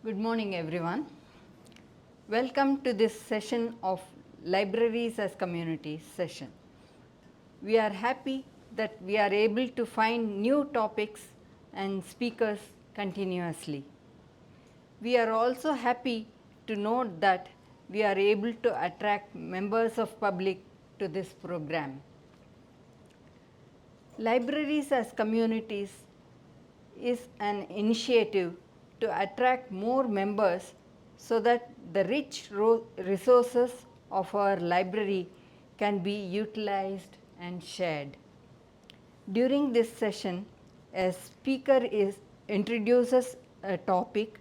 Good morning, everyone. Welcome to this session of Libraries as Communities session. We are happy that we are able to find new topics and speakers continuously. We are also happy to note that we are able to attract members of public to this program. Libraries as Communities is an initiative to attract more members so that the rich resources of our library can be utilized and shared. During this session, a speaker introduces a topic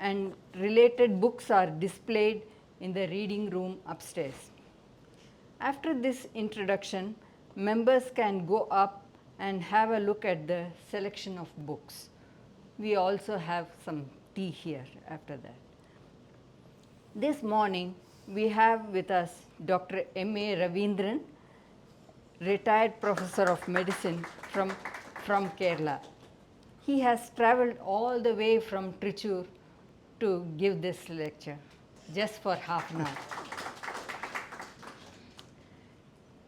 and related books are displayed in the reading room upstairs. After this introduction, members can go up and have a look at the selection of books. We also have some tea here after that. This morning, we have with us Dr. M.A. Raveendran, retired professor of medicine from Kerala. He has traveled all the way from Trichur to give this lecture, just for half an hour.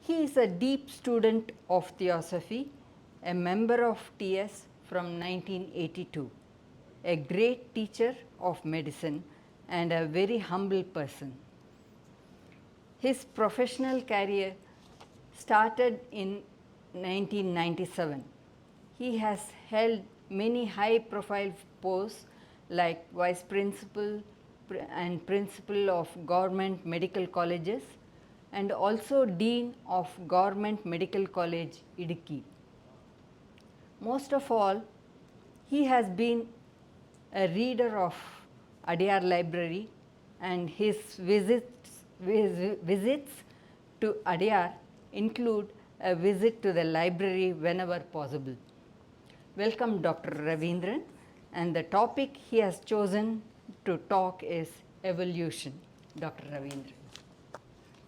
He is a deep student of Theosophy, a member of TS from 1982, a great teacher of medicine, and a very humble person. His professional career started in 1997. He has held many high-profile posts like Vice Principal and Principal of Government Medical Colleges, and also Dean of Government Medical College, Idukki. Most of all, he has been a reader of Adyar Library, and his visits to Adyar include a visit to the library whenever possible. Welcome, Dr. Raveendran, and the topic he has chosen to talk is evolution. Dr. Raveendran.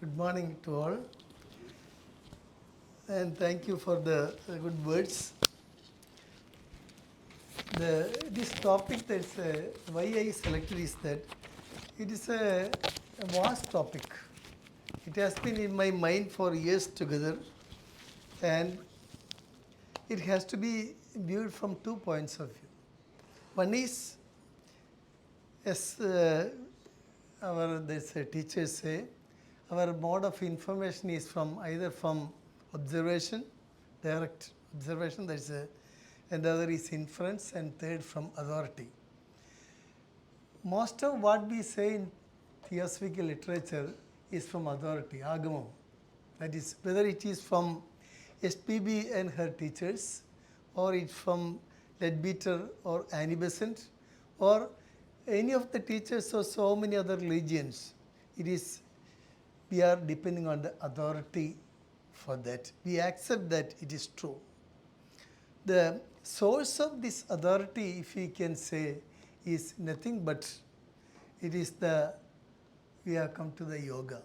Good morning to all, and thank you for the good words. This topic that's why I selected is that it is a vast topic. It has been in my mind for years together, and it has to be viewed from 2 points of view. One is, as our teachers say, our mode of information is either from observation, direct observation, and other is inference, and third from authority. Most of what we say in theosophical literature is from authority, agamam. That is, whether it is from SPB and her teachers, or it's from Leadbeater or Annie Besant, or any of the teachers of so many other religions. We are depending on the authority for that. We accept that it is true. The source of this authority, if we can say, is nothing but we have come to the yoga.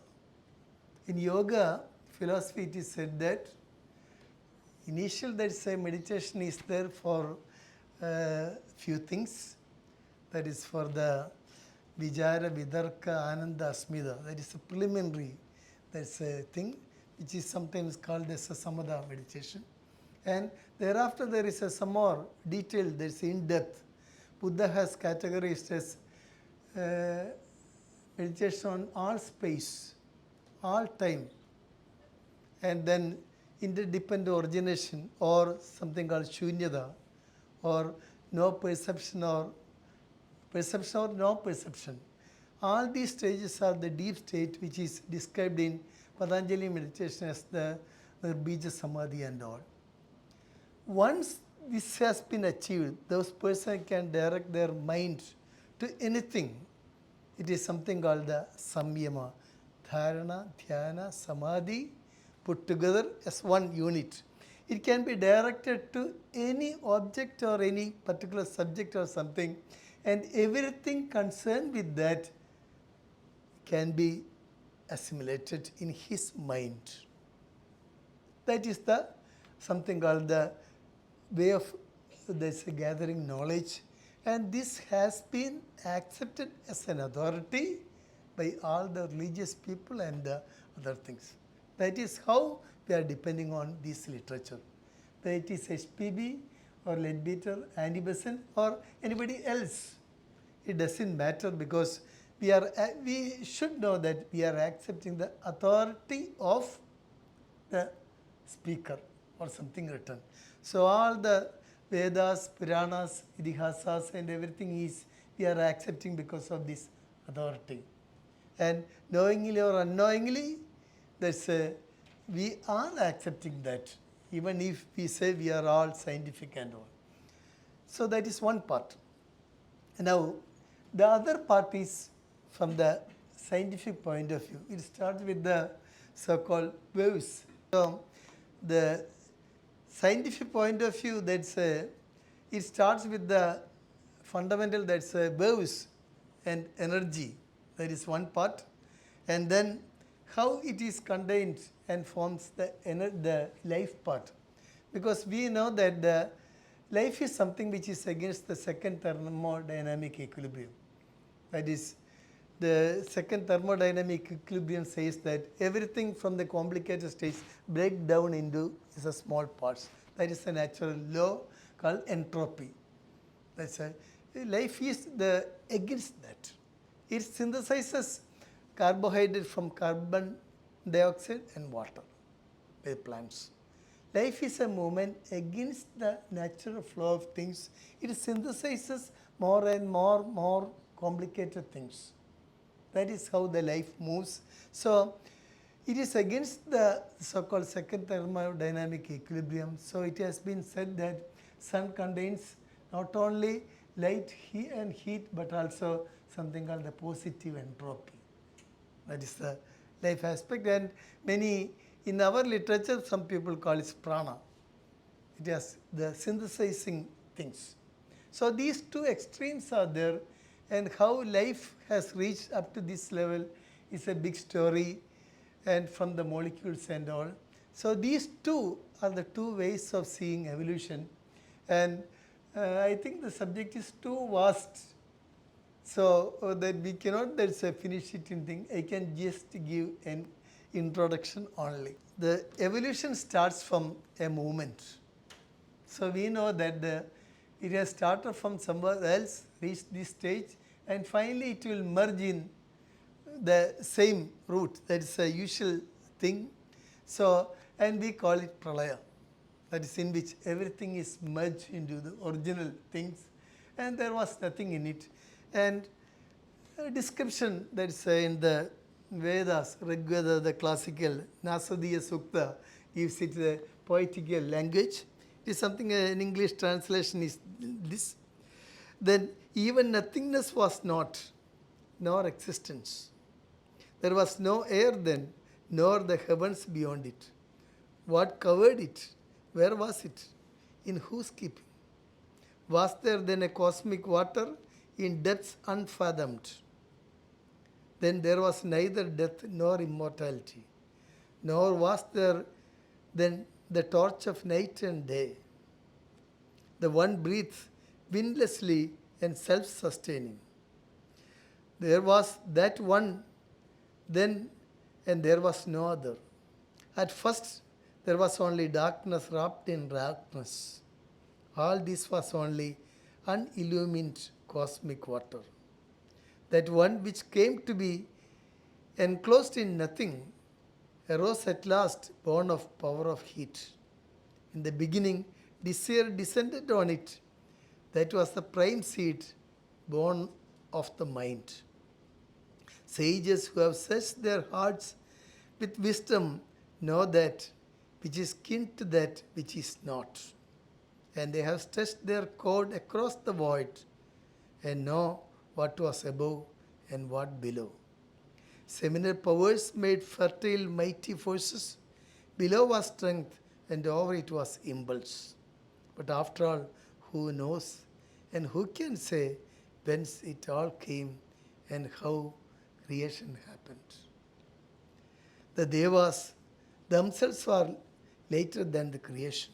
In yoga philosophy, it is said that initial meditation is there for few things. That is for the Vijara, Vidarka, Ananda, Asmita. That is a preliminary. That's a thing which is sometimes called as a Samadha meditation. And thereafter there is some more detailed, there is in-depth. Buddha has categorized as meditation on all space, all time, and then interdependent origination, or something called Shunyada, or no perception or no perception. All these stages are the deep state which is described in Patanjali meditation as the Bija Samadhi and all. Once this has been achieved, those persons can direct their mind to anything. It is something called the Samyama, Dharana, Dhyana, Samadhi put together as one unit. It can be directed to any object or any particular subject or something, and everything concerned with that can be assimilated in his mind. That is something called the way of gathering knowledge And this has been accepted as an authority by all the religious people and other things. That is how we are depending on this literature. Whether it is HPB or Leadbeater, Annie Besant or anybody else, it doesn't matter, because we should know that we are accepting the authority of the speaker or something written. So all the Vedas, Puranas, Idihasas and everything is we are accepting because of this authority. And knowingly or unknowingly, we are accepting that, even if we say we are all scientific and all. So that is one part. Now, the other part is from the scientific point of view. It starts with the so-called waves. So, the scientific point of view, it starts with the fundamental, waves and energy. That is one part. And then how it is contained and forms the life part. Because we know that the life is something which is against the second thermodynamic equilibrium. That is, the second thermodynamic equilibrium says that everything from the complicated states break down into the small parts. That is a natural law called entropy. That's a, life is against that. It synthesizes carbohydrate from carbon dioxide and water by plants. Life is a movement against the natural flow of things. It synthesizes more and more complicated things. That is how the life moves. So it is against the so-called second thermodynamic equilibrium. So it has been said that sun contains not only light and heat, but also something called the positive entropy. That is the life aspect. And many, in our literature, some people call it prana. It has the synthesizing things. So these two extremes are there, and how life has reached up to this level is a big story, and from the molecules and all. So these two are the two ways of seeing evolution, and I think the subject is too vast. So that we cannot finish it in thing. I can just give an introduction only. The evolution starts from a movement. So we know that it has started from somewhere else, reached this stage, and finally it will merge in the same route. That is a usual thing. So, and we call it pralaya. That is in which everything is merged into the original things, and there was nothing in it. And a description that is in the Vedas, Rig Veda, the classical Nasadiya Sukta, gives it the poetical language. It is something, in English translation is this. Then even nothingness was not, nor existence. There was no air then, nor the heavens beyond it. What covered it? Where was it? In whose keeping? Was there then a cosmic water in depths unfathomed? Then there was neither death nor immortality, nor was there then the torch of night and day. The one breathes windlessly and self-sustaining. There was that one then, and there was no other. At first, there was only darkness wrapped in darkness. All this was only unillumined cosmic water. That one which came to be enclosed in nothing arose at last, born of power of heat. In the beginning, desire descended on it. That was the prime seed, born of the mind. Sages who have searched their hearts with wisdom know that which is kin to that which is not. And they have stretched their cord across the void and know what was above and what below. Seminal powers made fertile mighty forces. Below was strength and over it was impulse. But after all, who knows and who can say whence it all came and how creation happened? The Devas themselves are later than the creation.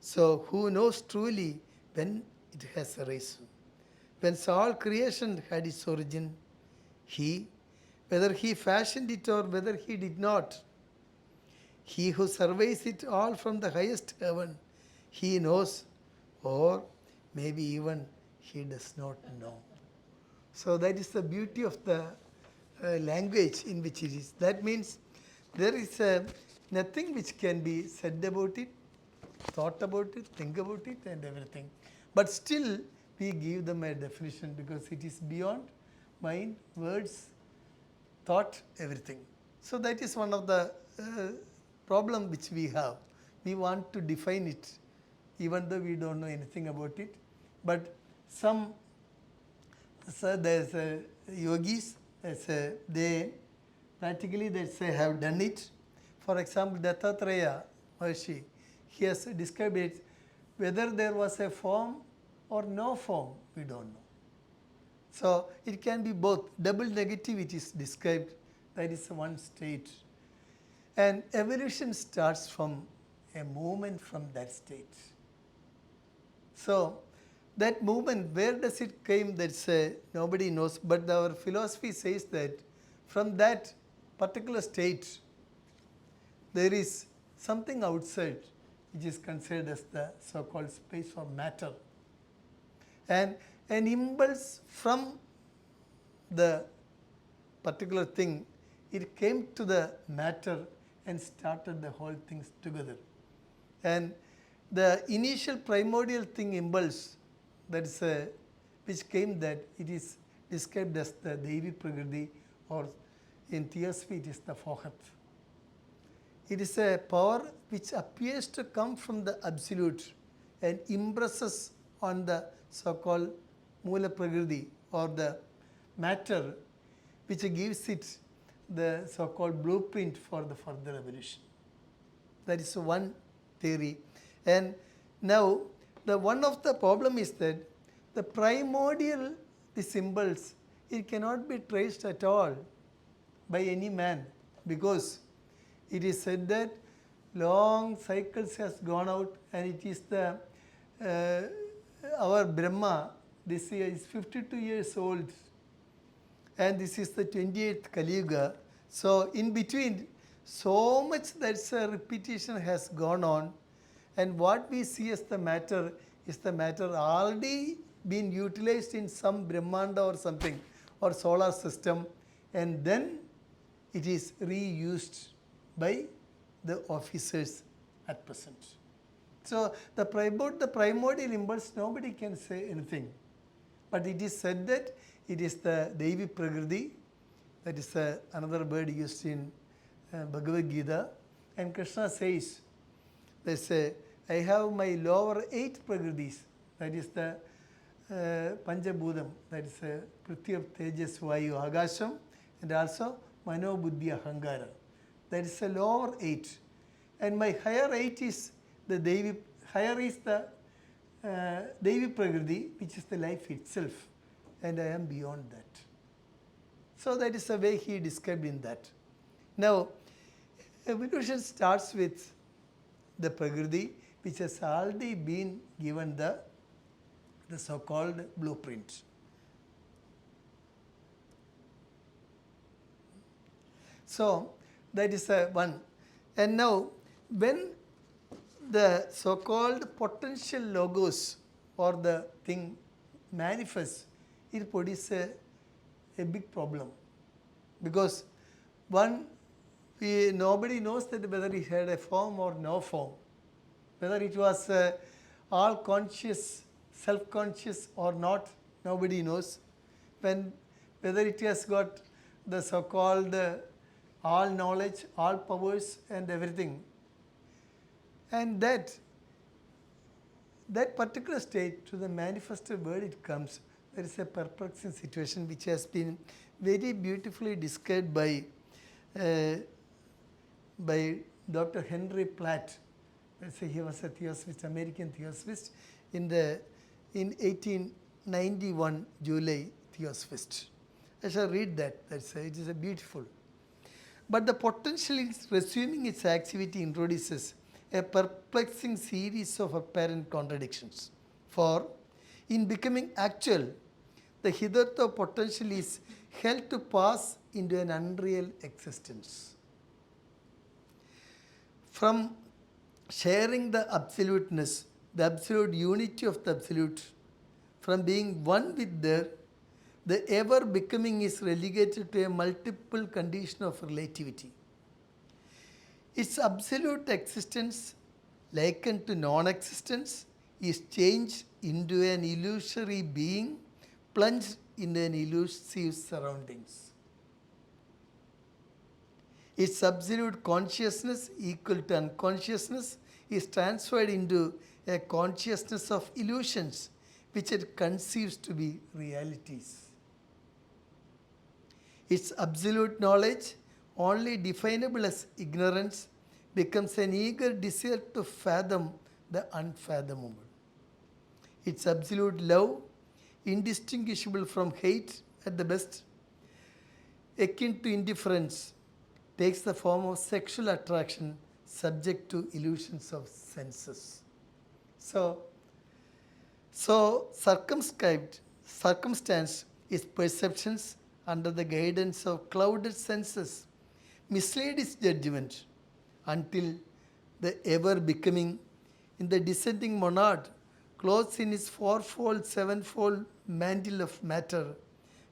So who knows truly when it has arisen? Whence all creation had its origin, he, whether he fashioned it or whether he did not, he who surveys it all from the highest heaven, he knows, or maybe even he does not know. So that is the beauty of the language in which it is. That means there is nothing which can be said about it, thought about it, think about it and everything. But still we give them a definition because it is beyond mind, words, thought, everything. So that is one of the problem which we have. We want to define it even though we don't know anything about it. But some, so there's yogis, they practically have done it. For example, Dattatreya Maharshi, he has described it, whether there was a form or no form, we don't know. So it can be both. Double negative it is described, that is one state. And evolution starts from a movement from that state. So that movement, where does it came, that's nobody knows, but our philosophy says that from that particular state, there is something outside which is considered as the so-called space or matter. And an impulse from the particular thing, it came to the matter and started the whole things together. And the initial primordial thing, impulse, that is which came, that it is described as the Devi Prakriti, or in theosophy it is the Fohat. It is a power which appears to come from the absolute and impresses on the so-called Mula Prakriti or the matter, which gives it the so-called blueprint for the further evolution. That is one theory. And now the one of the problem is that the primordial, the symbols, it cannot be traced at all by any man, because it is said that long cycles has gone out, and it is the our Brahma this year is 52 years old, and this is the 28th Kali Yuga. So in between, so much that's a repetition has gone on, and what we see as the matter is the matter already been utilized in some Brahmanda or something, or solar system, and then it is reused by the officers at present. So the primordial impulse, nobody can say anything. But it is said that it is the Devi Prakriti, that is another word used in Bhagavad Gita. And Krishna says, they say, I have my lower 8 Prakritis, that is the Panchabhudam, that is Prithvi, Tejas, Vayu, Agasham, and also Mano, Buddhi, Ahankara. That is a lower 8. And my higher 8 is the Devi, higher is the Devi Prakriti, which is the life itself. And I am beyond that. So that is the way he described in that. Now, evolution starts with the Prakriti, which has already been given the so-called blueprint. So that is one. And now, when the so-called potential logos or the thing manifests, it produces a big problem, because one, nobody knows that whether it had a form or no form, whether it was all conscious, self-conscious or not, nobody knows. Whether it has got the so-called all knowledge, all powers and everything. And that particular state, to the manifested word it comes, there is a perplexing situation which has been very beautifully described by Dr. Henry Platt. He was a theosophist, American theosophist, in 1891 July theosophist. I shall read that. It is a beautiful. But the potential is resuming its activity introduces a perplexing series of apparent contradictions. For in becoming actual, the hitherto potential is held to pass into an unreal existence. From sharing the absoluteness, the absolute unity of the absolute, from being one with there, the ever becoming is relegated to a multiple condition of relativity. Its absolute existence, likened to non-existence, is changed into an illusory being plunged in an elusive surroundings. Its absolute consciousness, equal to unconsciousness, is transferred into a consciousness of illusions which it conceives to be realities. Its absolute knowledge, only definable as ignorance, becomes an eager desire to fathom the unfathomable. Its absolute love, indistinguishable from hate at the best, akin to indifference, takes the form of sexual attraction subject to illusions of senses. So circumstance is perceptions under the guidance of clouded senses, mislead its judgment until the ever becoming in the descending monad, clothes in its fourfold, sevenfold mantle of matter,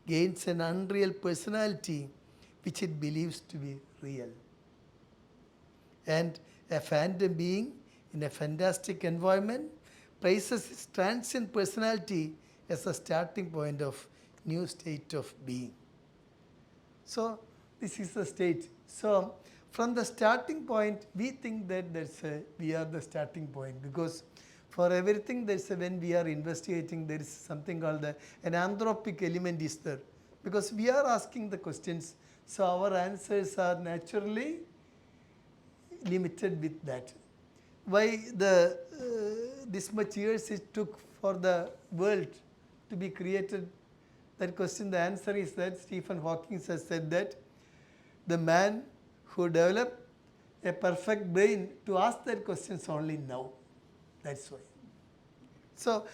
gains an unreal personality which it believes to be real. And a phantom being in a fantastic environment places its transient personality as a starting point of new state of being. So this is the state. So from the starting point, we think that we are the starting point, because for everything when we are investigating, there is something called an anthropic element is there, because we are asking the questions. So our answers are naturally limited with that. Why this much years it took for the world to be created? That question, the answer is that Stephen Hawking has said that the man who developed a perfect brain to ask that questions only now. That's why. So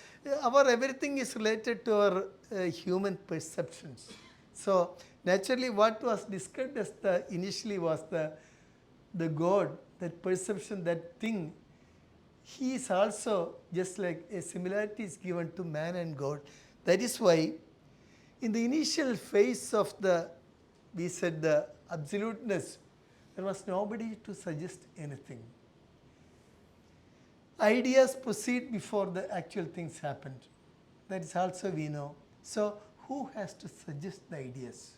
our everything is related to our human perceptions. So naturally what was described as initially was the God, that perception, that thing, he is also just like a similarity is given to man and God. That is why in the initial phase of we said the absoluteness, there was nobody to suggest anything. Ideas proceed before the actual things happened. That is also we know. So who has to suggest the ideas?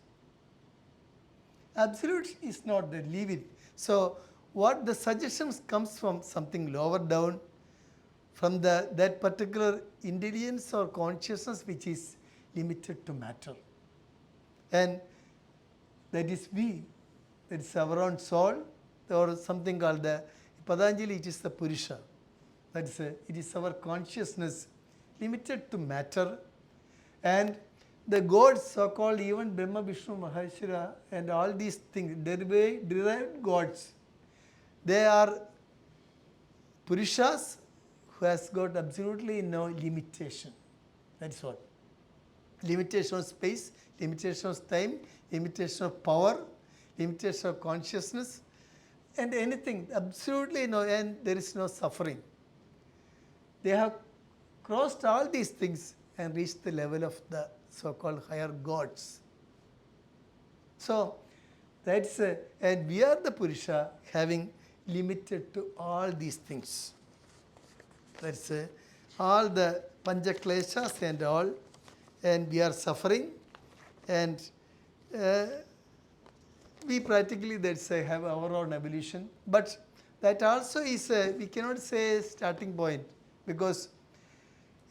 Absolute is not there, leave it. So what the suggestions comes from something lower down, from that particular intelligence or consciousness which is limited to matter. And that is we, that is our own soul, or something called Patanjali, it is the Purusha. That is it is our consciousness limited to matter. And the gods, so-called even Brahma, Vishnu, Maheshwara and all these things, derived gods, they are Purushas who has got absolutely no limitation. That is what. Limitation of space, limitation of time, limitation of power, limitation of consciousness, and anything, absolutely no, and there is no suffering. They have crossed all these things and reached the level of the so-called higher gods. So that's and we are the Purusha having limited to all these things. That's all the Panchakleshas and all, and we are suffering, and we practically have our own evolution. But that also is we cannot say starting point, because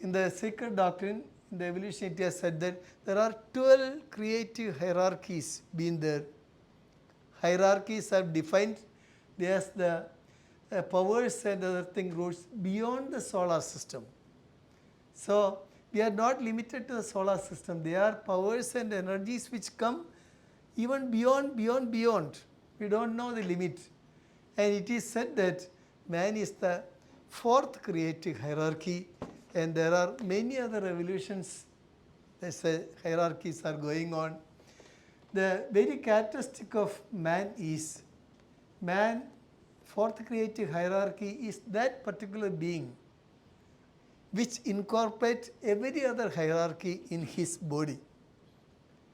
in the sacred doctrine, in the evolution, it has said that there are 12 creative hierarchies being there. Hierarchies are defined. There's the powers and other thing roots beyond the solar system. So we are not limited to the solar system. There are powers and energies which come even beyond. We don't know the limit. And it is said that man is the 4th creative hierarchy, and there are many other evolutions There's a hierarchies are going on. The very characteristic of man is, man, fourth creative hierarchy is that particular being which incorporates every other hierarchy in his body.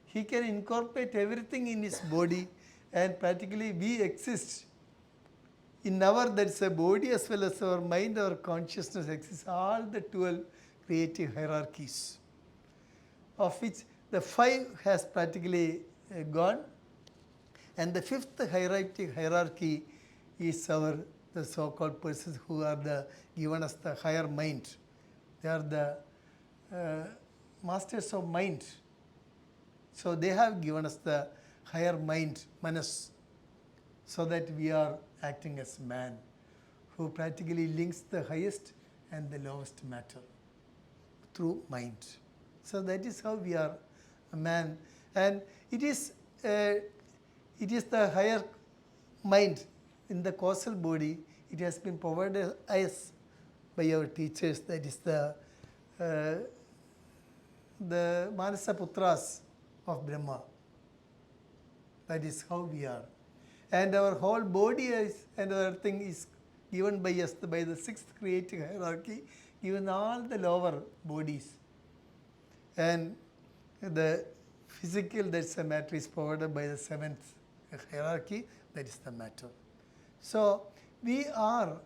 He can incorporate everything in his body, and practically we exist in our, there is a body as well as our mind, our consciousness exists, all the 12 creative hierarchies, of which the 5 has practically gone, and the 5th hierarchy is our, the so-called persons who are the given us the higher mind. They are the masters of mind. So they have given us the higher mind, manas, so that we are acting as man, who practically links the highest and the lowest matter through mind. So that is how we are a man, and it is the higher mind in the causal body. It has been provided us by our teachers. That is the Manasa Putras of Brahma. That is how we are. And our whole body is, and other thing is given by us by the 6th creative hierarchy, given all the lower bodies. And the physical, that's a matter, is provided by the 7th hierarchy, that is the matter. So we cannot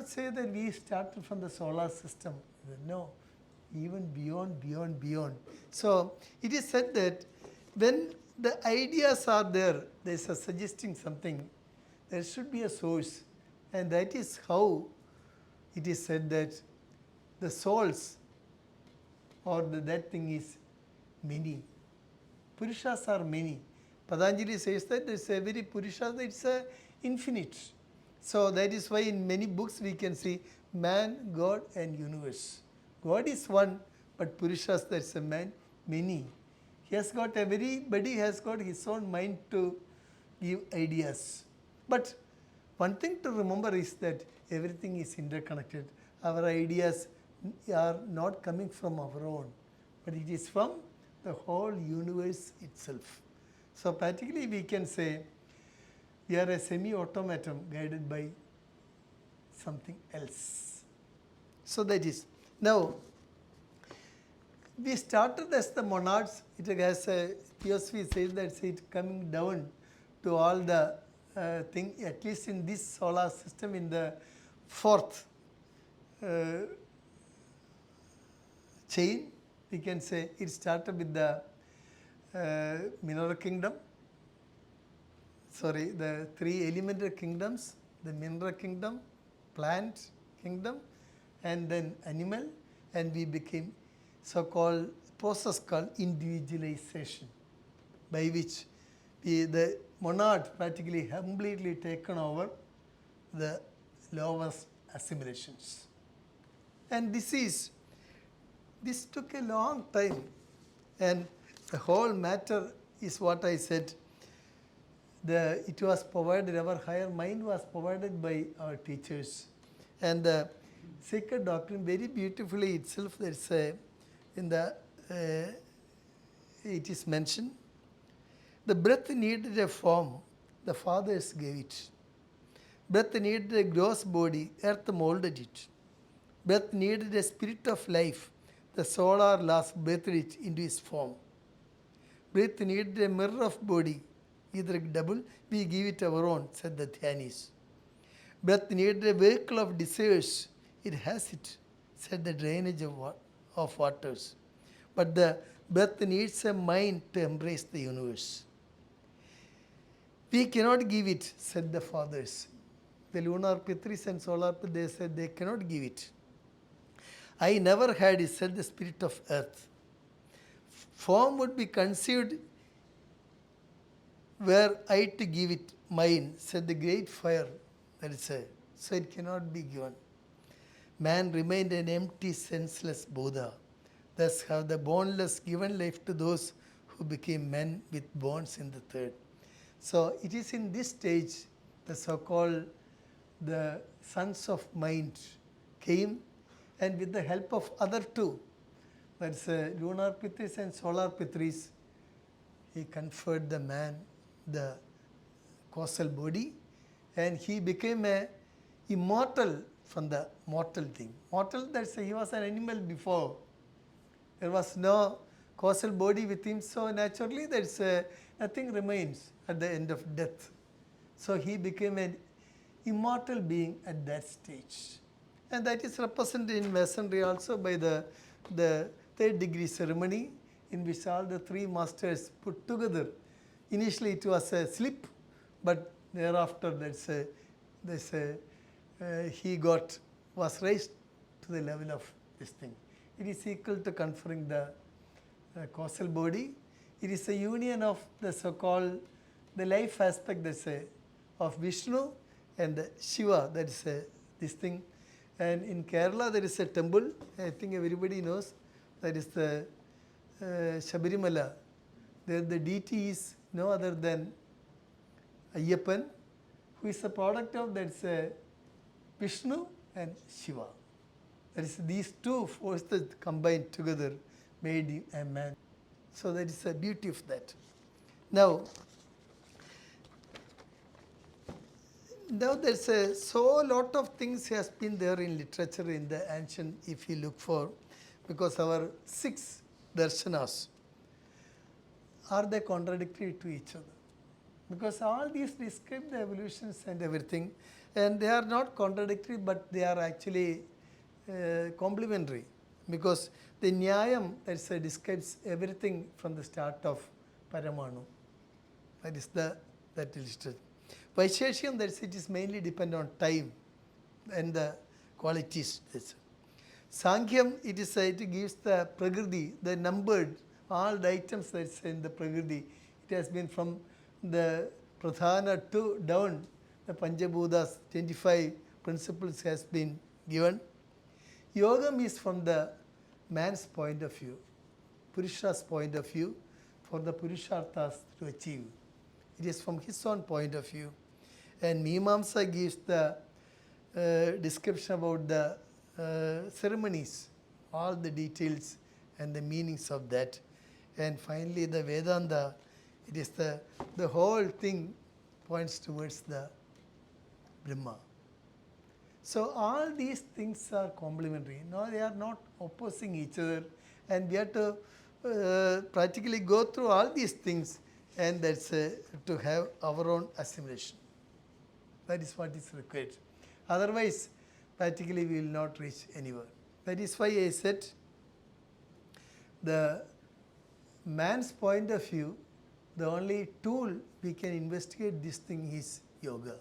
say that we started from the solar system. No, even beyond. So it is said that when the ideas are there, there is a suggesting something, there should be a source, and that is how it is said that the souls or that thing is many. Purushas are many. Patanjali says that there is a very Purusha, that is a infinite. So that is why in many books we can see man, God and universe. God is one, but Purushas, there is a man, many. He has got, everybody has got his own mind to give ideas. But one thing to remember is that everything is interconnected. Our ideas are not coming from our own, but it is from the whole universe itself. So practically we can say we are a semi-automaton guided by something else. So that is. Now, we started as the monads. It has a theosophy says that it coming down to all the thing, at least in this solar system, in the 4th chain, we can say it started with the mineral kingdom. Sorry, the 3 elemental kingdoms, the mineral kingdom, plant kingdom, and then animal, and we became so-called process called individualization, by which the monad practically completely taken over the lowest assimilations. And this took a long time, and the whole matter is what I said. It was provided, our higher mind was provided by our teachers. And the sacred doctrine very beautifully itself, there is a, in the, it is mentioned, the breath needed a form, the fathers gave it. Breath needed a gross body, earth molded it. Breath needed a spirit of life, the solar laws breathed it into its form. Breath needed a mirror of body, either double, we give it our own, said the Dhyanis. Breath needed a vehicle of desires, it has it, said the drainage of waters. But the breath needs a mind to embrace the universe. We cannot give it, said the fathers. The lunar Pitris and solar Pitris, they said they cannot give it. I never had it, said the spirit of earth. Form would be conceived were I to give it mine, said the great fire. That is it. So it cannot be given. Man remained an empty, senseless Buddha. Thus have the boneless given life to those who became men with bones in the 3rd. So it is in this stage the so-called the sons of mind came, and with the help of other two, that's lunar Pitris and solar Pitris, he conferred the man the causal body, and he became a immortal from the mortal thing. Mortal, that's he was an animal before. There was no causal body with him, so naturally that's nothing remains at the end of death. So he became an immortal being at that stage. And that is represented in Masonry also by the third degree ceremony, in which all the three masters put together. Initially it was a slip, but thereafter he was raised to the level of this thing. It is equal to conferring the causal body. It is a union of the so-called the life aspect, of Vishnu and the Shiva, that is this thing. And in Kerala there is a temple, I think everybody knows, that is the Shabarimala. There the deity is no other than Ayyappan, who is a product of Vishnu and Shiva. That is these two forces combined together made him a man. So that is the beauty of that. Now there's so lot of things has been there in literature in the ancient, if you look for, because our 6 darshanas, are they contradictory to each other? Because all these describe the evolutions and everything, and they are not contradictory, but they are actually complementary, because the Nyayam describes everything from the start of Paramanu. That is that illustrates. Vaisheshiyam, it is mainly depend on time and the qualities. Sankhya, it gives the Prakriti, the numbered, all the items that's in the Prakriti. It has been from the Pradhana to down, the Panchabhutas, 25 principles has been given. Yogam is from the man's point of view, Purusha's point of view, for the Purusharthas to achieve. It is from his own point of view. And Mimamsa gives the description about the ceremonies, all the details and the meanings of that. And finally the Vedanta, it is the whole thing points towards the Brahma. So all these things are complementary. No, they are not opposing each other, and we have to practically go through all these things, and that's to have our own assimilation. That is what is required. Otherwise, practically we will not reach anywhere. That is why I said the man's point of view, the only tool we can investigate this thing is yoga,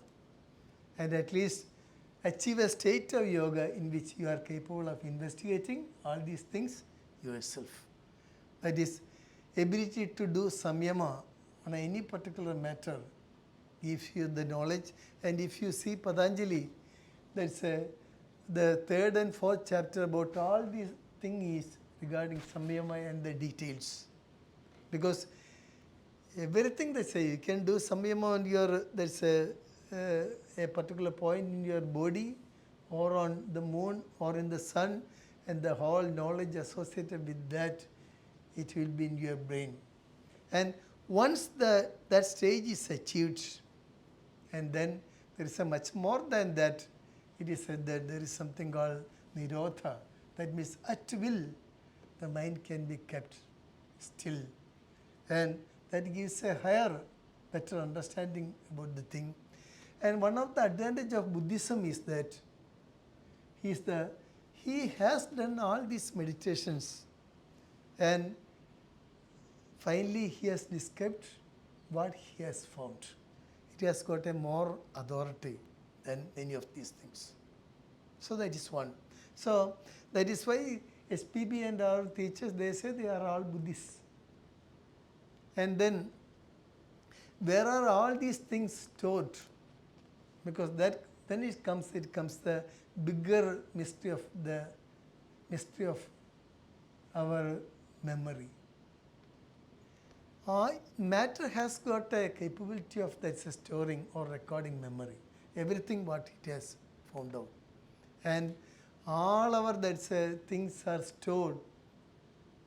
and at least achieve a state of yoga in which you are capable of investigating all these things yourself. That is, ability to do samyama on any particular matter gives you the knowledge. And if you see Patanjali, that's the 3rd and 4th chapter about all these things is regarding samyama and the details. Because everything they say, you can do samyama on your, there's a particular point in your body or on the moon or in the sun, and the whole knowledge associated with that, it will be in your brain. And once that stage is achieved, and then there is a much more than that, it is said that there is something called nirodha. That means at will the mind can be kept still, and that gives a higher, better understanding about the thing. And one of the advantage of Buddhism is that he has done all these meditations, and finally he has described what he has found. It has got a more authority than any of these things. So that is one. So that is why SPB and our teachers, they say they are all Buddhists. And then where are all these things stored? Because that when it comes the bigger mystery of our memory. Matter has got a capability of storing or recording memory, everything what it has found out. And all our things are stored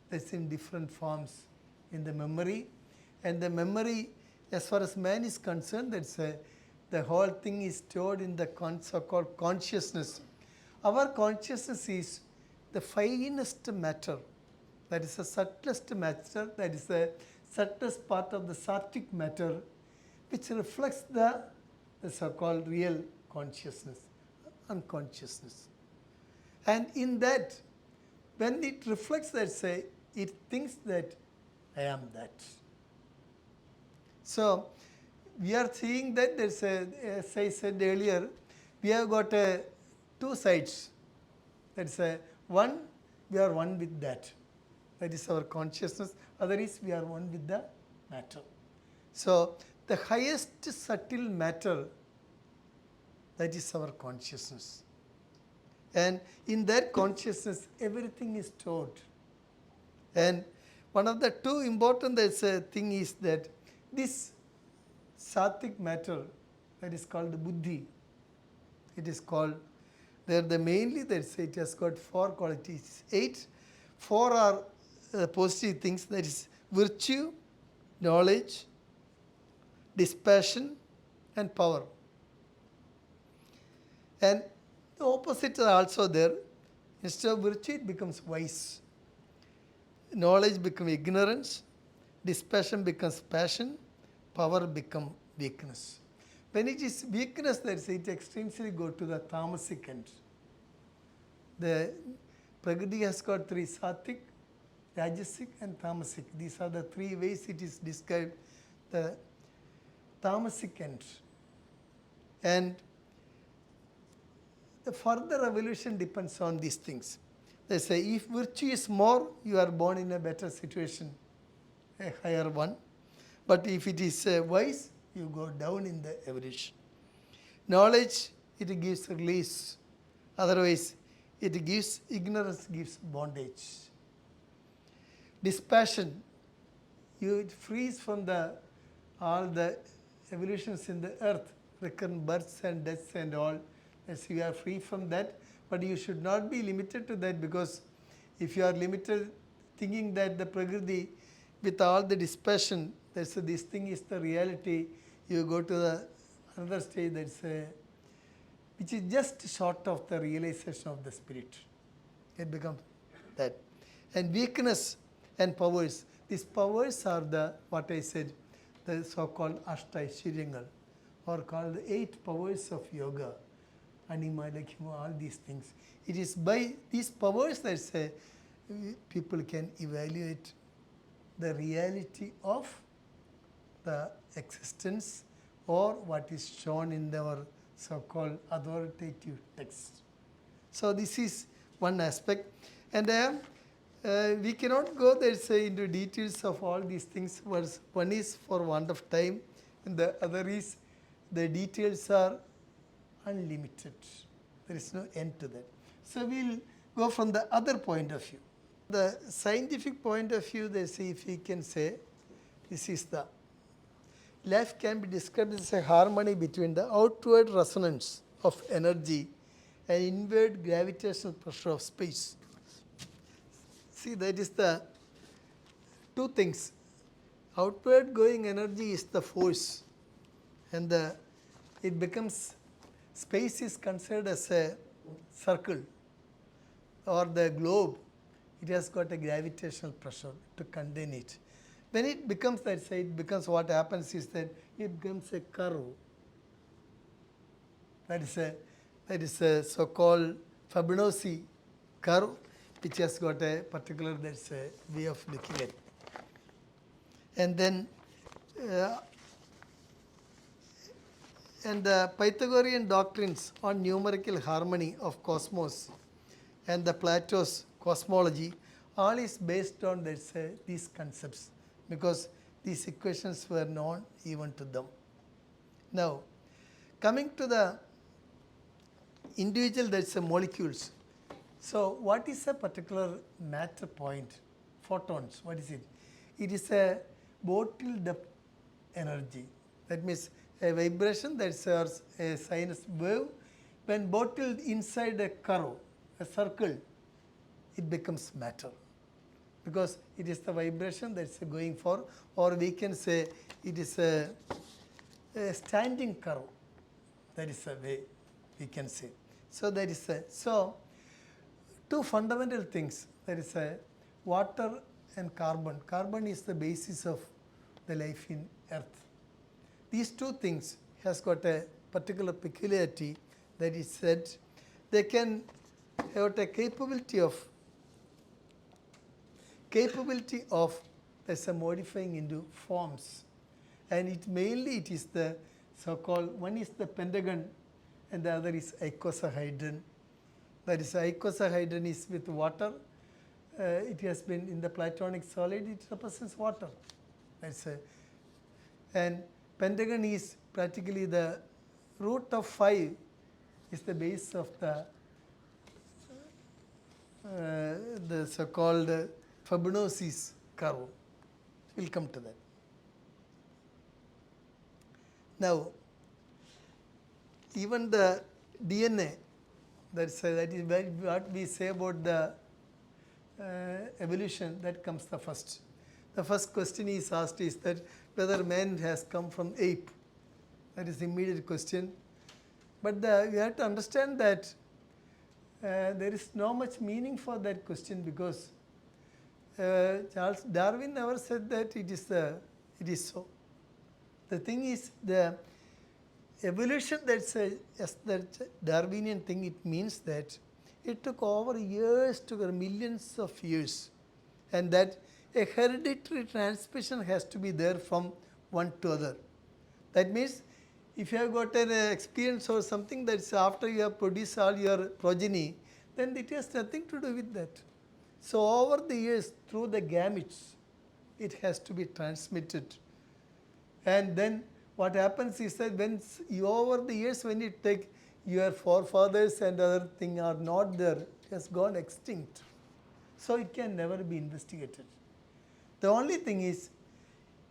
that's in different forms in the memory, and the memory as far as man is concerned, the whole thing is stored in the so-called consciousness. Our consciousness is the finest matter, that is the subtlest matter, that is the subtlest part of the sattvic matter, which reflects the so-called real consciousness, unconsciousness. And in that, when it reflects that, it thinks that I am that. So, we are seeing that as I said earlier, we have got two sides. That's one, we are one with that. That is our consciousness. Other is we are one with the matter. So, the highest subtle matter, that is our consciousness. And in that consciousness, everything is stored. And one of the two important thing is that this sattvic matter, that is called buddhi, it is called, there the mainly it has got four qualities, 8. 4 are positive things, that is virtue, knowledge, dispassion and power. And the opposite are also there. Instead of virtue, it becomes vice. Knowledge becomes ignorance. Dispassion becomes passion. Power becomes weakness. When it is weakness, it extensively go to the tamasic end. The Prakriti has got 3: sattvic, rajasic and tamasic. These are the 3 ways it is described, the tamasic end. And the further evolution depends on these things. They say if virtue is more, you are born in a better situation, a higher one. But if it is wise, you go down in the evolution. Knowledge, it gives release. Otherwise, it gives, ignorance gives bondage. Dispassion, it frees from all the evolutions in the earth, recurrent births and deaths and all. Yes, you are free from that, but you should not be limited to that, because if you are limited thinking that the Prakriti with all the dispassion, this thing is the reality, you go to the another stage which is just short of the realization of the spirit. It becomes that. And weakness and powers, these powers are what I said, the so-called Ashtaishwaryangal, or called the 8 powers of yoga. Anima, Lakhima, all these things. It is by these powers that people can evaluate the reality of the existence or what is shown in our so-called authoritative text. So this is one aspect, and we cannot go into details of all these things. One is for want of time, and the other is the details are unlimited. There is no end to that. So we will go from the other point of view. The scientific point of view, they say, if we can say, this is the life can be described as a harmony between the outward resonance of energy and inward gravitational pressure of space. See, that is the two things. Outward going energy is the force, and it becomes, space is considered as a circle or the globe. It has got a gravitational pressure to contain it. When it becomes that, it becomes, what happens is that it becomes a curve. That is a so-called Fibonacci curve, which has got a particular way of looking at it. And then and the Pythagorean doctrines on numerical harmony of cosmos and the Plato's cosmology, all is based on these concepts, because these equations were known even to them. Now, coming to the individual molecules. So, what is a particular matter point? Photons, what is it? It is a bottle depth energy. That means a vibration that serves a sinus wave when bottled inside a curve. a circle, it becomes matter, because it is the vibration that is going for, or we can say it is a standing curve. That is a way we can say. So that is so two fundamental things. There is a water and carbon. Carbon is the basis of the life in earth. These two things has got a particular peculiarity, that is said they can have a capability of there's a modifying into forms, and it mainly it is the so-called, one is the pentagon and the other is icosahedron. That is, icosahedron is with water. It has been in the Platonic solid, it represents water. That's a, and pentagon is practically the root of 5 is the base of the so-called Fibonacci's curve. We'll come to that. Now, even the DNA, that is what we say about the evolution, that comes the first. The first question is asked is that whether man has come from ape. That is the immediate question. But you have to understand that there is no much meaning for that question, because Charles Darwin never said that it is so. The thing is, the evolution, that's that Darwinian thing, it means that it took over years, took millions of years, and that a hereditary transmission has to be there from one to other. That means if you have got an experience or something that's after you have produced all your progeny, then it has nothing to do with that. So over the years, through the gametes, it has to be transmitted. And then what happens is that when you, over the years, when you take your forefathers and other thing are not there, it has gone extinct. So it can never be investigated. The only thing is,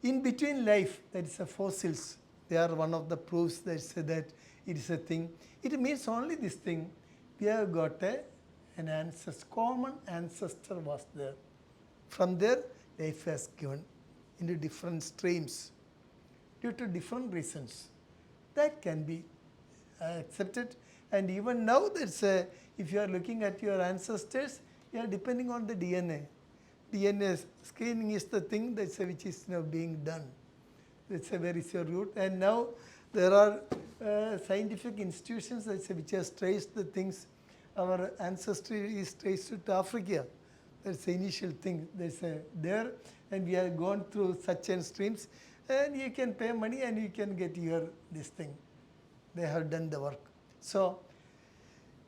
in between life, that is fossils. They are one of the proofs that say that it is a thing. It means only this thing. We have got an ancestor, common ancestor was there. From there, life has given into different streams due to different reasons. That can be accepted. And even now, that's if you are looking at your ancestors, you are depending on the DNA. DNA screening is the thing that's which is now being done. That's a very sure route. And now there are scientific institutions that's which has traced the things. Our ancestry is traced to Africa. That's the initial thing. There's there, and we have gone through such and streams, and you can pay money and you can get your this thing. They have done the work. So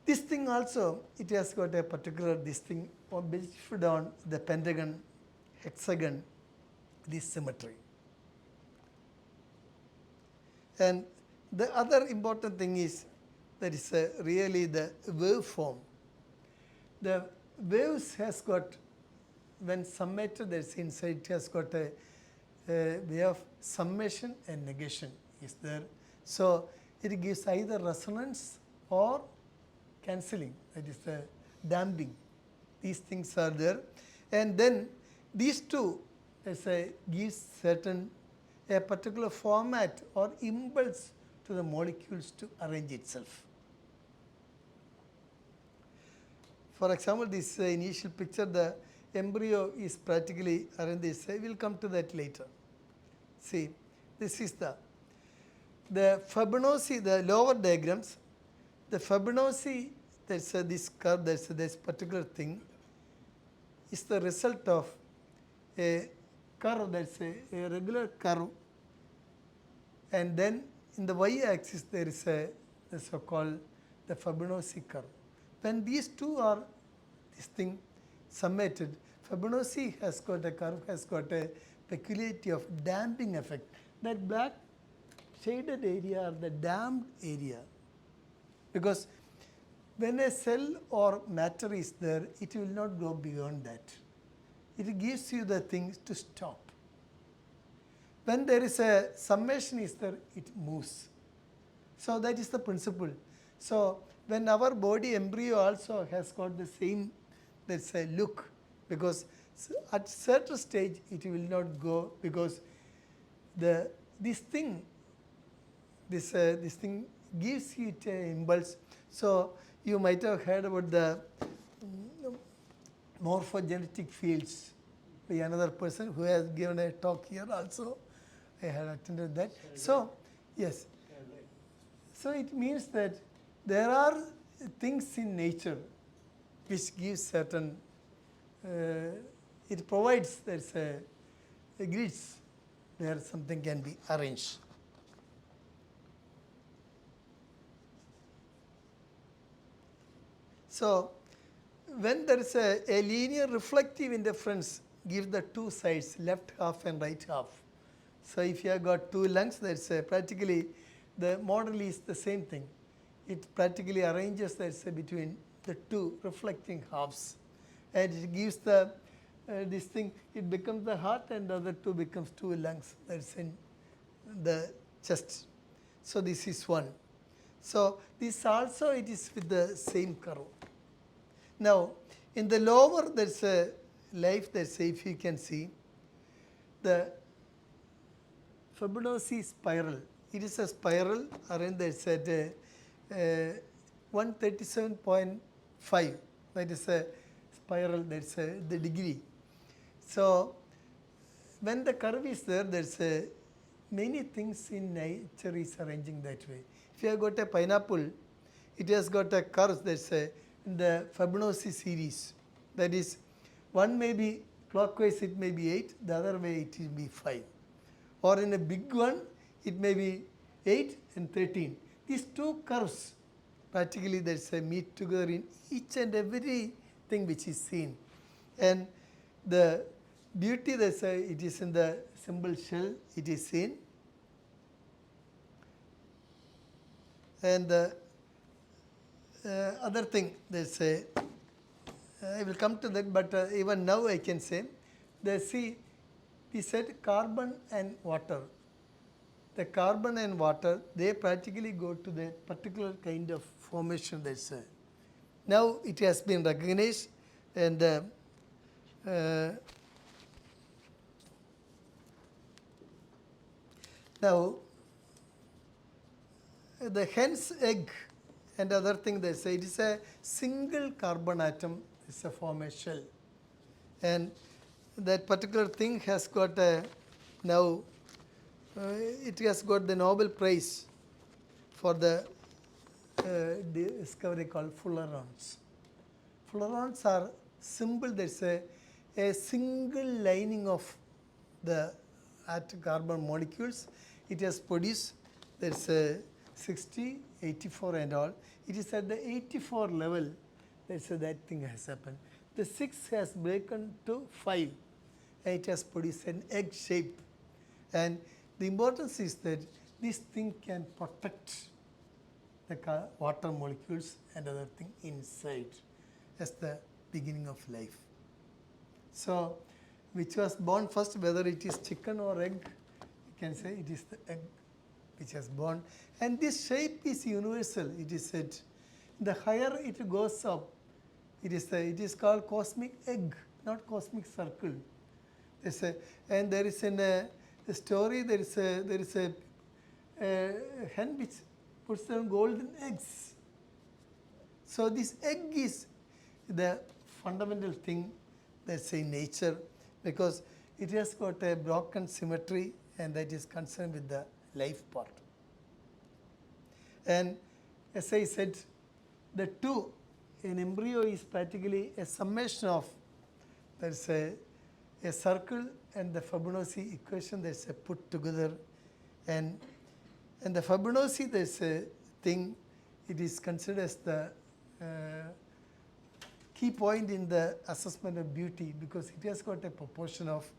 this thing also, it has got a particular this thing based on the pentagon, hexagon, this symmetry. And the other important thing is that is really the waveform. The waves has got, when summated, that's inside, it has got a way of summation and negation is there. So it gives either resonance or cancelling, that is the damping. These things are there. And then these two gives certain a particular format or impulse to the molecules to arrange itself. For example, this initial picture, the embryo is practically arranged this way. We will come to that later. See, this is the Fibonacci, the lower diagrams. The Fibonacci, that's this curve, that's this particular thing, is the result of a curve, that's a regular curve, and then in the y-axis there is the so-called the Fibonacci curve. When these two are this thing summated, Fibonacci has got a curve, has got a peculiarity of damping effect. That black shaded area are the damped area, because when a cell or matter is there, it will not go beyond that. It gives you the things to stop. When there is a summation is there, it moves. So that is the principle. So when our body embryo also has got the same, let's say, look, because at certain stage it will not go, because this thing gives it an impulse. So you might have heard about the morphogenetic fields by another person who has given a talk here also. I had attended that. So yes, so it means that there are things in nature which gives certain, it provides, there's a grids where something can be arranged. So when there is a linear reflective interference, give the two sides, left half and right half. So if you have got two lungs, that's practically the model is the same thing. It practically arranges, that's between the two reflecting halves, and it gives the this thing. It becomes the heart, and the other two becomes two lungs. That's in the chest. So this is one. So this also it is with the same curve. Now in the lower there's a life, there's if you can see the Fibonacci spiral. It is a spiral arranged, that's at 137.5. That is a spiral, that's the degree. So when the curve is there, there's many things in nature is arranging that way. If you have got a pineapple, it has got a curve that's in the Fibonacci series. That is, one may be clockwise, it may be 8, the other way it will be 5. Or in a big one, it may be 8 and 13. These two curves, practically there's a meet together in each and every thing which is seen. And the beauty, there's it is in the symbol shell, it is seen. And the other thing, there's I will come to that, but even now I can say, we said carbon and water. The carbon and water, they practically go to the particular kind of formation, that's now it has been recognized, and now the hen's egg and other thing, they say it is a single carbon atom, is a form a shell, and that particular thing has got a now it has got the Nobel Prize for the discovery called fullerenes. Fullerenes are simple, there's a single lining of the carbon molecules. It has produced, there's 60, 84 and all. It is at the 84 level, that thing has happened. The 6 has broken to 5, and it has produced an egg shape. And the importance is that this thing can protect the water molecules and other thing inside as the beginning of life. So which was born first, whether it is chicken or egg, you can say it is the egg which has born. And this shape is universal. It is said, the higher it goes up, it is called cosmic egg, not cosmic circle. And there is a story, there is a hen which puts down golden eggs. So this egg is the fundamental thing that's in nature, because it has got a broken symmetry, and that is concerned with the life part. And as I said, the two in embryo is practically a summation of, there's a circle and the Fibonacci equation, that's put together, and the Fibonacci, there's a thing, it is considered as the key point in the assessment of beauty, because it has got a proportion of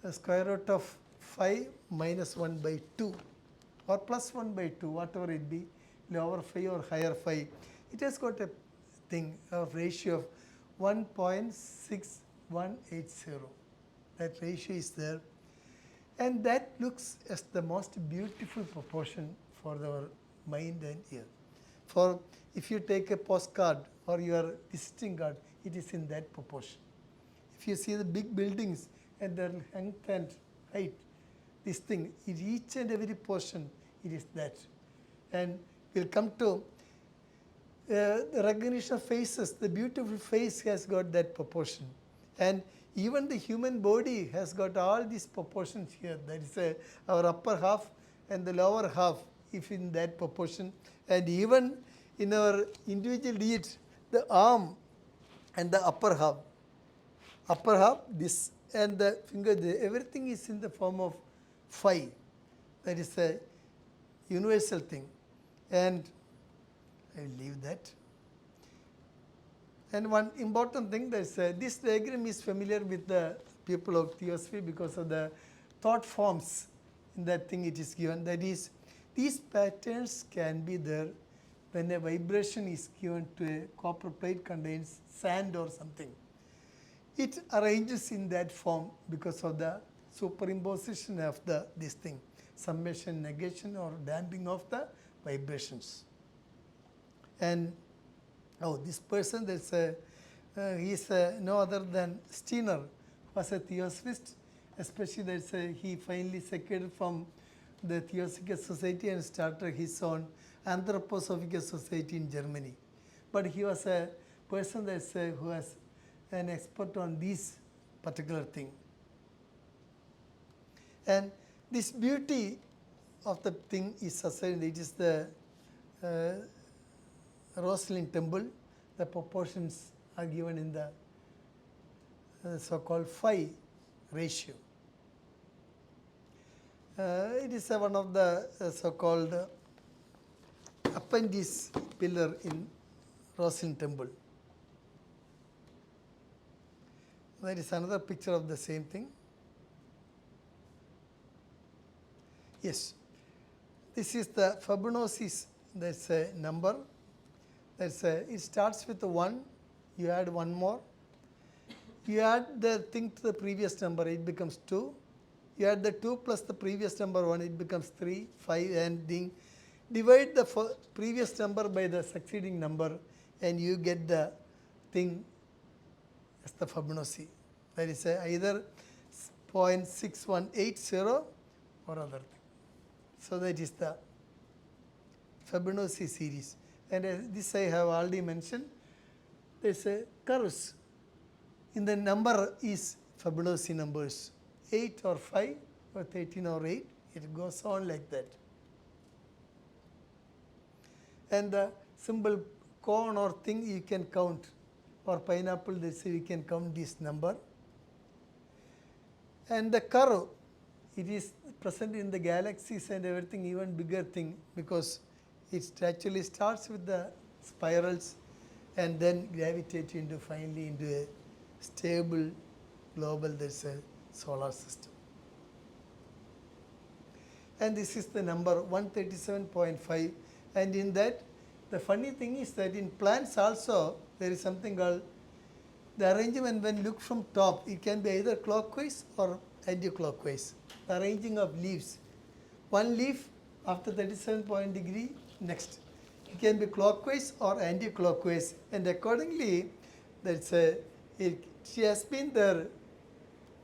the square root of 5 minus 1 by 2 or plus 1 by 2, whatever it be, lower 5 or higher 5. It has got a thing of ratio of 1.6180. That ratio is there, and that looks as the most beautiful proportion for our mind and ear. For if you take a postcard or your visiting card, it is in that proportion. If you see the big buildings and their length and height, this thing, in each and every portion, it is that. And we'll come to the recognition of faces. The beautiful face has got that proportion. And even the human body has got all these proportions here. That is our upper half and the lower half, if in that proportion. And even in our individual digits, the arm and the upper half, this and the finger, everything is in the form of 5. That is a universal thing. And I will leave that. And one important thing that is this diagram is familiar with the people of theosophy because of the thought forms in that thing it is given. That is, these patterns can be there when a vibration is given to a copper plate contains sand or something. It arranges in that form because of the superimposition of this thing, summation, negation or damping of the vibrations. And this person, he is no other than Steiner, was a theosophist, especially he finally secured from the Theosophical Society and started his own Anthroposophical Society in Germany. But he was a person who was an expert on this particular thing. And this beauty of the thing is sustained. It is the Rosalind Temple. The proportions are given in the so-called phi ratio. It is one of the so-called appendice pillar in Rosalind Temple. There is another picture of the same thing. Yes, this is the Fibonacci's. That's a number. It starts with 1. You add 1 more. You add the thing to the previous number, it becomes 2. You add the 2 plus the previous number 1, it becomes 3, 5, and divide the previous number by the succeeding number, and you get the thing as the Fibonacci. That is either 0.6180 or other thing. So that is the Fibonacci series. And this I have already mentioned. There is a curves in the number is Fibonacci numbers, 8 or 5 or 13 or 8. It goes on like that. And the symbol cone or thing you can count, or pineapple, they say you can count this number. And the curve, it is present in the galaxies and everything, even bigger thing, because it actually starts with the spirals and then gravitate finally into a stable global, that's a solar system. And this is the number 137.5. And in that, the funny thing is that in plants also, there is something called the arrangement. When you look from top, it can be either clockwise or anti-clockwise. The arranging of leaves. One leaf after 37 degree, next. It can be clockwise or anti-clockwise, and accordingly, she has been there.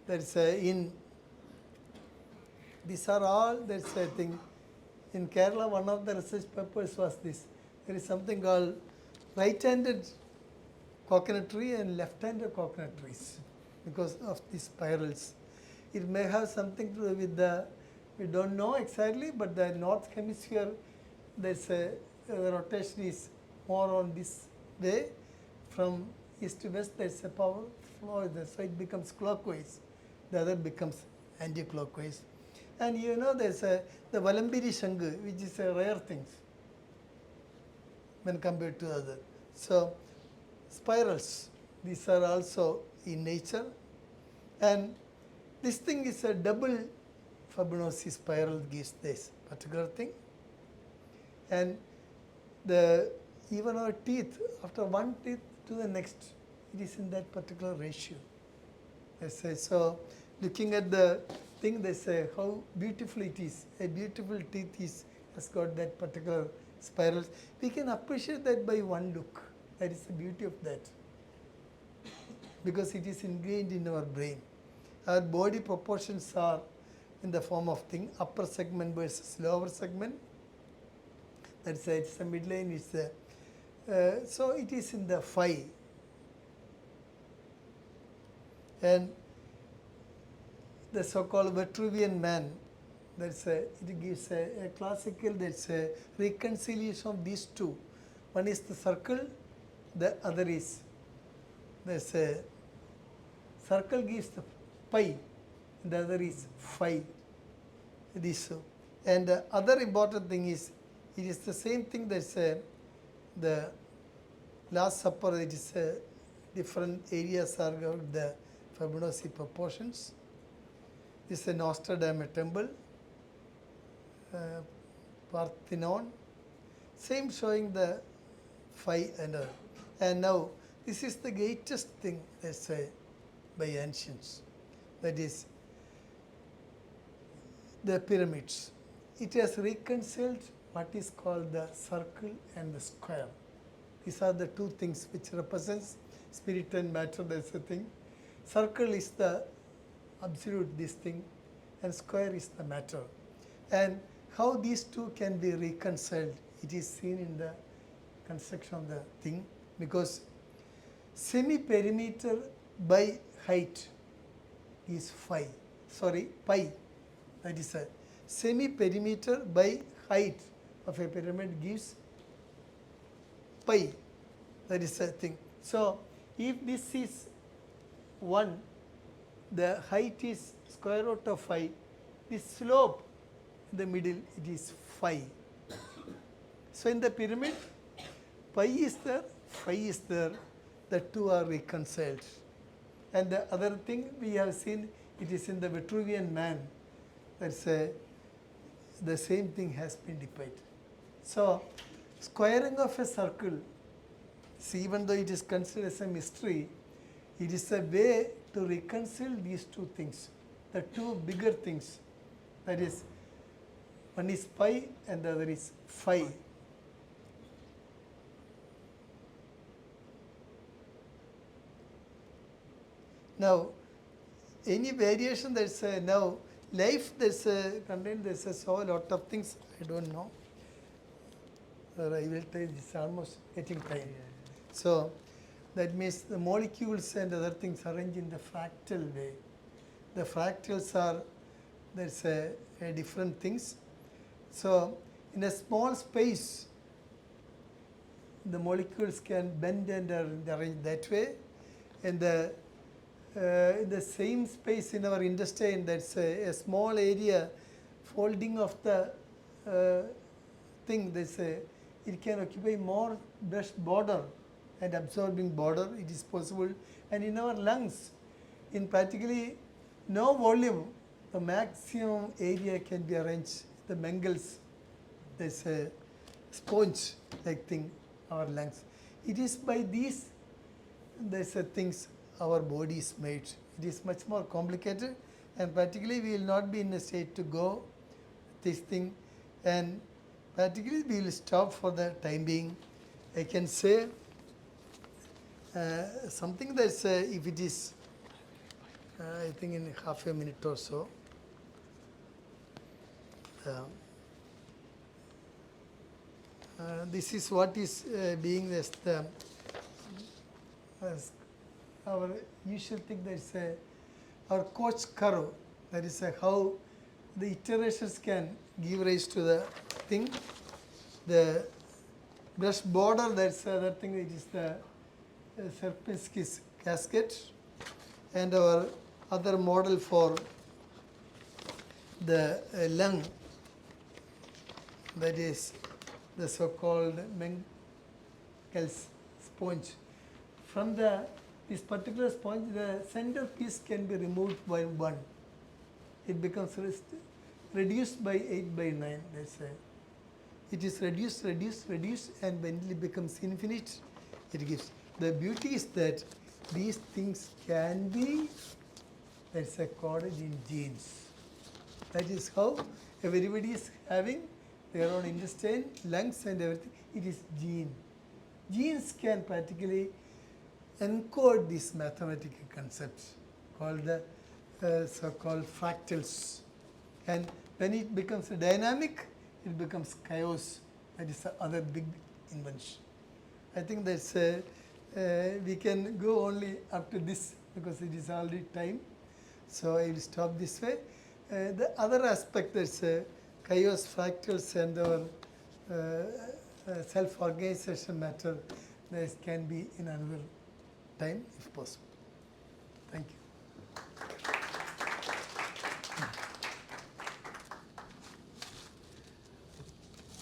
In these are all, that's a thing. In Kerala, one of the research papers was this. There is something called right-handed coconut tree and left-handed coconut trees because of these spirals. It may have something to do with we don't know exactly, but the north hemisphere, the rotation is more on this way. From east to west, there's a power flow there, so it becomes clockwise. The other becomes anti-clockwise. And there's the Valambiri Shangu, which is a rare thing when compared to other. So spirals, these are also in nature. And this thing is a double Fibonacci spiral gives this particular thing. And even our teeth, after one teeth to the next, it is in that particular ratio. So looking at the thing, they say how beautiful it is. A beautiful teeth has got that particular spirals. We can appreciate that by one look. That is the beauty of that. Because it is ingrained in our brain. Our body proportions are in the form of thing, upper segment versus lower segment. That's it's the midline, it's the, so it is in the phi. And the so-called Vitruvian man, that's it gives a classical, that's a reconciliation of these two. One is the circle, the other is, there's a circle gives the pi, the other is phi. This, and the other important thing is, it is the same thing that's the Last Supper, it is different areas are the Fibonacci proportions. This is a Notre Dame temple, Parthenon, same showing the phi and other. And now this is the greatest thing that's by ancients, that is the pyramids. It has reconciled what is called the circle and the square. These are the two things which represents spirit and matter, that's the thing. Circle is the absolute this thing and square is the matter. And how these two can be reconciled, it is seen in the construction of the thing, because semi-perimeter by height is pi. That is a semi-perimeter by height of a pyramid gives pi. That is a thing. So if this is 1, the height is square root of phi, the slope in the middle it is phi. So in the pyramid, pi is there, phi is there, the two are reconciled. And the other thing we have seen, it is in the Vitruvian man, that's the same thing has been depicted. So squaring of a circle, see, even though it is considered as a mystery, it is a way to reconcile these two things, the two bigger things. That is, one is pi and the other is phi. Now, any variation that's now life that's contained, there's so a lot of things, I don't know. I will tell this almost getting time. So that means the molecules and other things arranged in the fractal way. The fractals are, there's a different things. So in a small space, the molecules can bend and arrange that way. And in the same space in our intestine, that's a small area folding of the thing, there's it can occupy more brush border and absorbing border, it is possible. And in our lungs, in practically no volume, the maximum area can be arranged. The Mengel's, there's a sponge like thing, our lungs. It is by these, there's a things our body is made. It is much more complicated, and particularly we will not be in a state to go this thing, and particularly we will stop for the time being. I can say something that's if it is I think in half a minute or so. This is what is being as the our usual thing, that is our coach curve, that is how the iterations can give rise to the thing. The brush border, that's the other thing, it is the Sierpinski's casket. And our other model for the lung, that is the so-called Mengel's sponge. From this particular sponge, the center piece can be removed by 1. It becomes reduced by 8 by 9. That's it is reduced, and when it becomes infinite, it gives. The beauty is that these things can be, coded in genes. That is how everybody is having their own intestine, lungs and everything. It is gene. Genes can practically encode these mathematical concepts called the so-called fractals. And when it becomes dynamic, it becomes chaos. That is the other big invention. I think that's we can go only up to this because it is already time. So I will stop this way. The other aspect that's chaos, fractals and our self-organization matter, this can be in another time if possible. Thank you.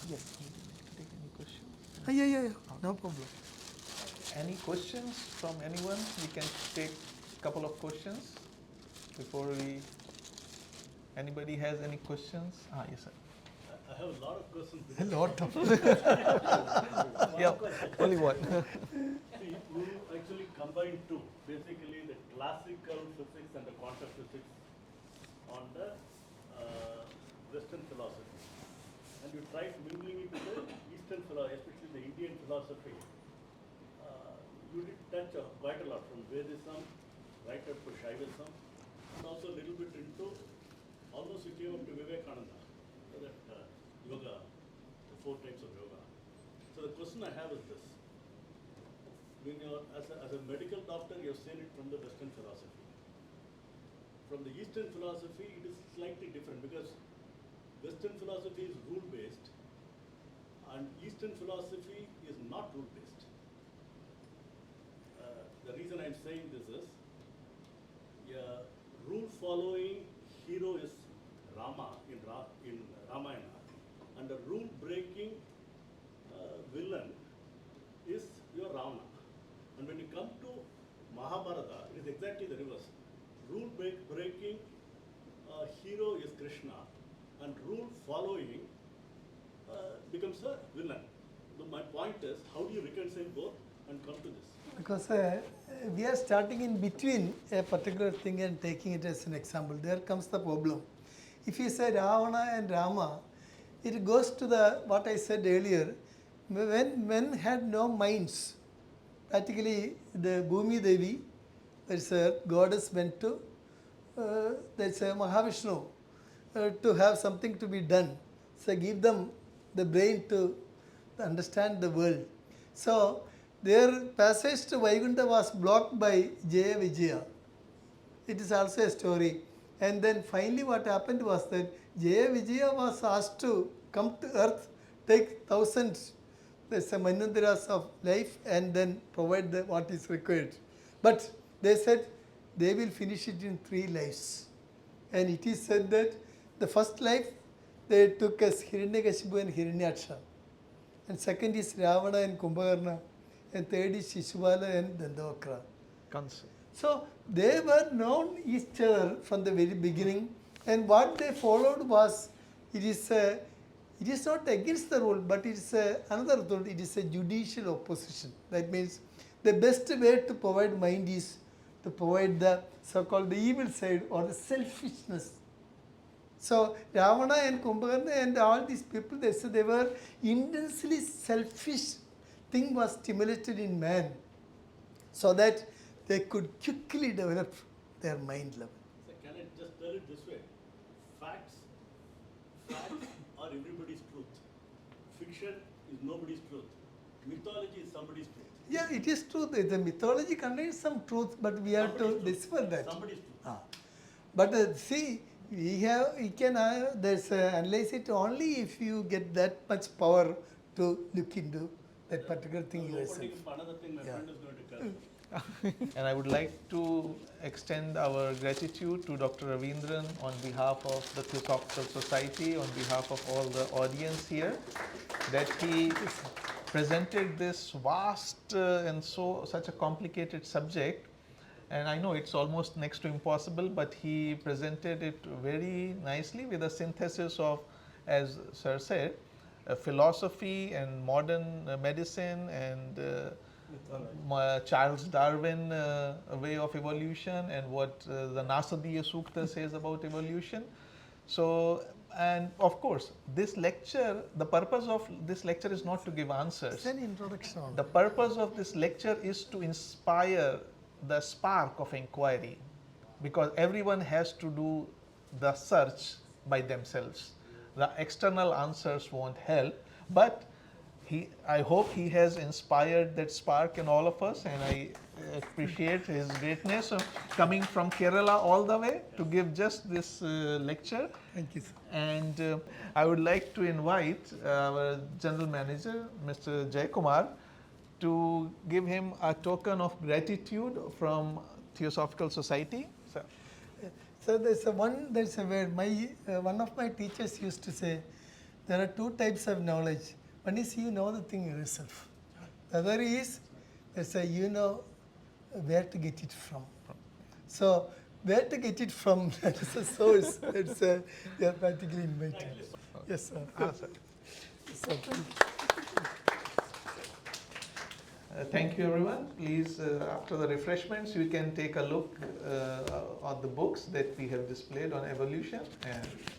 Yes, take any questions? Yeah, no problem. Any questions from anyone? We can take a couple of questions before we. Anybody has any questions? Yes, sir. I have a lot of questions. A lot of. Yeah, only one. See, you actually combine two, basically the classical physics and the quantum physics on the Western philosophy. And you tried mingling it with the Eastern philosophy, especially the Indian philosophy. You did touch quite a lot from Vedism right up to Shaivism, and also a little bit into, almost you came up to Vivekananda, so that yoga, the 4 types of yoga. So the question I have is this. When you're, as a medical doctor, you've seen it from the Western philosophy. From the Eastern philosophy, it is slightly different because Western philosophy is rule-based and Eastern philosophy is not rule-based. The reason I'm saying this is, a rule-following hero is Rama in Ramayana, and a rule-breaking villain is your Ravana. And when you come to Mahabharata, it is exactly the reverse. Rule-breaking hero is Krishna, and rule-following becomes a villain. So my point is, how do you reconcile both and come to this? Because we are starting in between a particular thing and taking it as an example. There comes the problem. If you say Ravana and Rama, it goes to the what I said earlier. When men had no minds, practically the Bhumi Devi, there's a goddess went to, there's a Mahavishnu to have something to be done. So give them the brain to understand the world. So their passage to Vaikuntha was blocked by Jaya Vijaya. It is also a story. And then finally what happened was that Jaya Vijaya was asked to come to earth, take thousands, there's a manantiras of life and then provide what is required. But they said they will finish it in 3 lives. And it is said that the first life they took as Hiranyakashipu and Hiranyaksha. And second is Ravana and Kumbhakarna. And third is Shishupala and Dandavakra. Kansa. So they were known each other from the very beginning, and what they followed was, it is not against the rule, but it is another rule. It is a judicial opposition. That means the best way to provide mind is to provide the so-called the evil side or the selfishness. So Ravana and Kumbhakarna and all these people, they said they were intensely selfish. Thing was stimulated in man, so that they could quickly develop their mind level. So can I just tell it this way? Facts are everybody's truth. Fiction is nobody's truth. Mythology is somebody's truth. Yeah, it is true that the mythology contains some truth, but we have to decipher that. Somebody's truth. But see, we can analyze it only if you get that much power to look into that particular thing yourself. Opening up another thing my friend is going to tell me. And I would like to extend our gratitude to Dr. Raveendran on behalf of the Theosophical Society, on behalf of all the audience here, that he presented this vast and such a complicated subject. And I know it's almost next to impossible, but he presented it very nicely with a synthesis of, as Sir said, philosophy and modern medicine and Charles Darwin way of evolution and what the Nasadiya Sukta says about evolution. So And of course, this lecture, the purpose of this lecture is not to give answers. It's an introduction. The purpose of this lecture is to inspire the spark of inquiry, because everyone has to do the search by themselves. The external answers won't help, but I hope he has inspired that spark in all of us, and I appreciate his greatness of coming from Kerala all the way to give just this lecture. Thank you, sir. And I would like to invite our General Manager, Mr. Jaikumar, to give him a token of gratitude from Theosophical Society. So, So there's a word one of my teachers used to say, there are two types of knowledge. One is you know the thing yourself. The other is you know where to get it from. So where to get it from, that is a source. That's you are practically invited. Yes, sir. sir. So, Thank you, everyone. Please, after the refreshments, you can take a look at the books that we have displayed on evolution. And